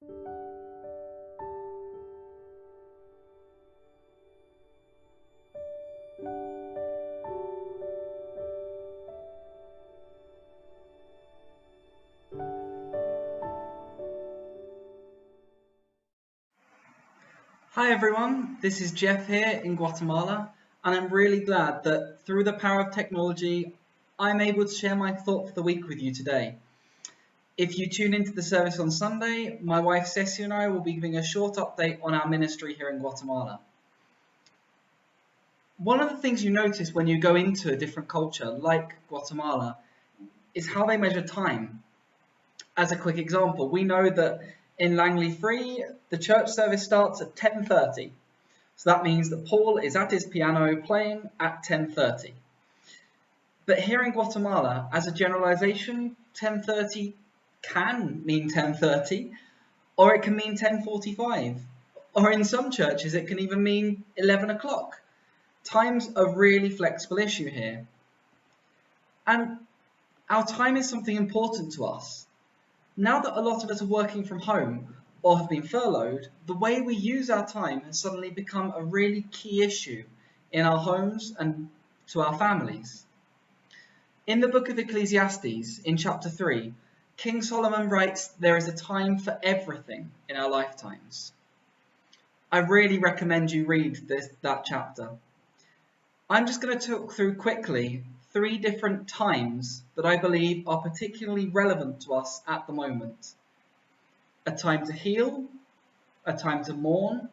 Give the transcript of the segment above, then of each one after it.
Hi everyone, this is Geoff here in Guatemala, and I'm really glad that through the power of technology, I'm able to share my thought for the week with you today. If you tune into the service on Sunday, my wife Ceci and I will be giving a short update on our ministry here in Guatemala. One of the things you notice when you go into a different culture like Guatemala is how they measure time. As a quick example, we know that in Langley 3, the church service starts at 10:30. So that means that Paul is at his piano playing at 10:30. But here in Guatemala, as a generalization, 10:30 can mean 10:30, or it can mean 10:45, or in some churches it can even mean 11 o'clock. Time's a really flexible issue here. And our time is something important to us. Now that a lot of us are working from home or have been furloughed, the way we use our time has suddenly become a really key issue in our homes and to our families. In the book of Ecclesiastes, in chapter 3, King Solomon writes, "There is a time for everything in our lifetimes." I really recommend you read that chapter. I'm just going to talk through quickly 3 different times that I believe are particularly relevant to us at the moment. A time to heal, a time to mourn,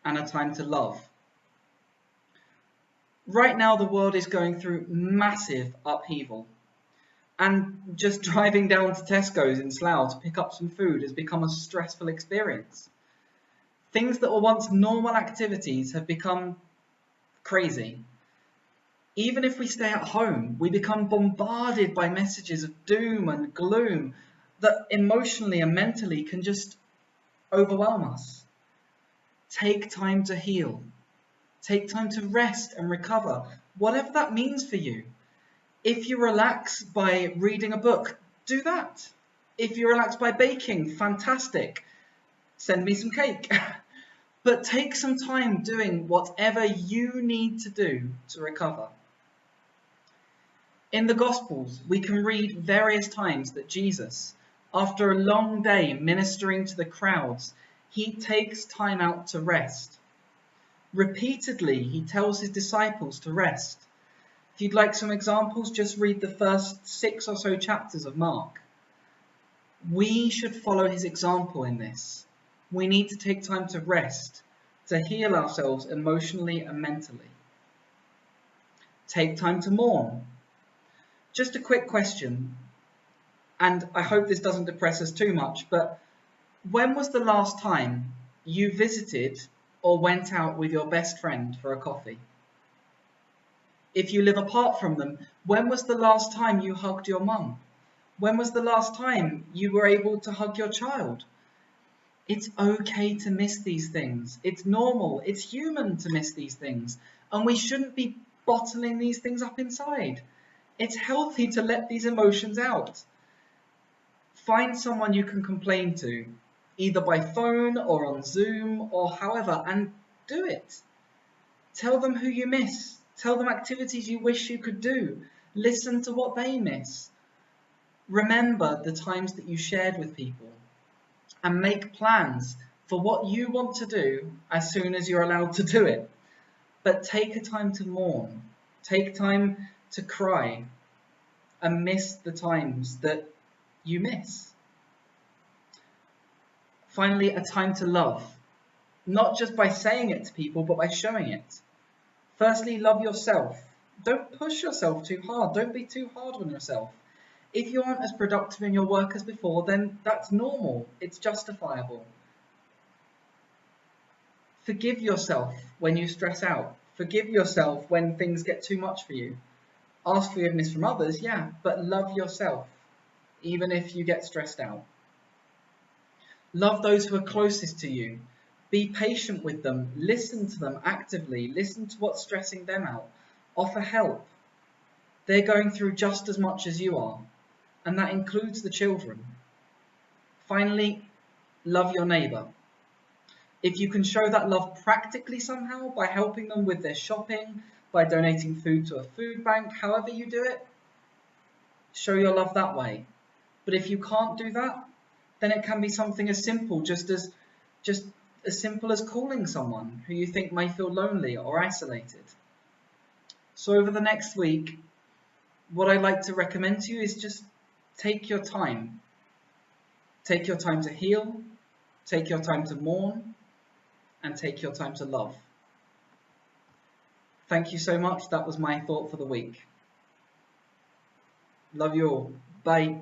and a time to love. Right now the world is going through massive upheaval, and just driving down to Tesco's in Slough to pick up some food has become a stressful experience. Things that were once normal activities have become crazy. Even if we stay at home, we become bombarded by messages of doom and gloom that emotionally and mentally can just overwhelm us. Take time to heal. Take time to rest and recover, whatever that means for you. If you relax by reading a book, do that. If you relax by baking, fantastic. Send me some cake. But take some time doing whatever you need to do to recover. In the Gospels, we can read various times that Jesus, after a long day ministering to the crowds, he takes time out to rest. Repeatedly, he tells his disciples to rest. If you'd like some examples, just read the first 6 or so chapters of Mark. We should follow his example in this. We need to take time to rest, to heal ourselves emotionally and mentally. Take time to mourn. Just a quick question, and I hope this doesn't depress us too much, but when was the last time you visited or went out with your best friend for a coffee? If you live apart from them, when was the last time you hugged your mum? When was the last time you were able to hug your child? It's okay to miss these things. It's normal, it's human to miss these things, and we shouldn't be bottling these things up inside. It's healthy to let these emotions out. Find someone you can complain to, either by phone or on Zoom or however, and do it. Tell them who you miss. Tell them activities you wish you could do. Listen to what they miss. Remember the times that you shared with people, and make plans for what you want to do as soon as you're allowed to do it. But take a time to mourn. Take time to cry and miss the times that you miss. Finally, a time to love, not just by saying it to people, but by showing it. Firstly, love yourself. Don't push yourself too hard. Don't be too hard on yourself. If you aren't as productive in your work as before, then that's normal. It's justifiable. Forgive yourself when you stress out. Forgive yourself when things get too much for you. Ask forgiveness from others, yeah, but love yourself, even if you get stressed out. Love those who are closest to you. Be patient with them. Listen to them actively. Listen to what's stressing them out. Offer help. They're going through just as much as you are, and that includes the children. Finally, love your neighbour. If you can show that love practically somehow by helping them with their shopping, by donating food to a food bank, however you do it, show your love that way. But if you can't do that, then it can be something as simple, just as simple as calling someone who you think may feel lonely or isolated. So over the next week, what I'd like to recommend to you is just take your time. Take your time to heal, take your time to mourn, and take your time to love. Thank you so much. That was my thought for the week. Love you all. Bye.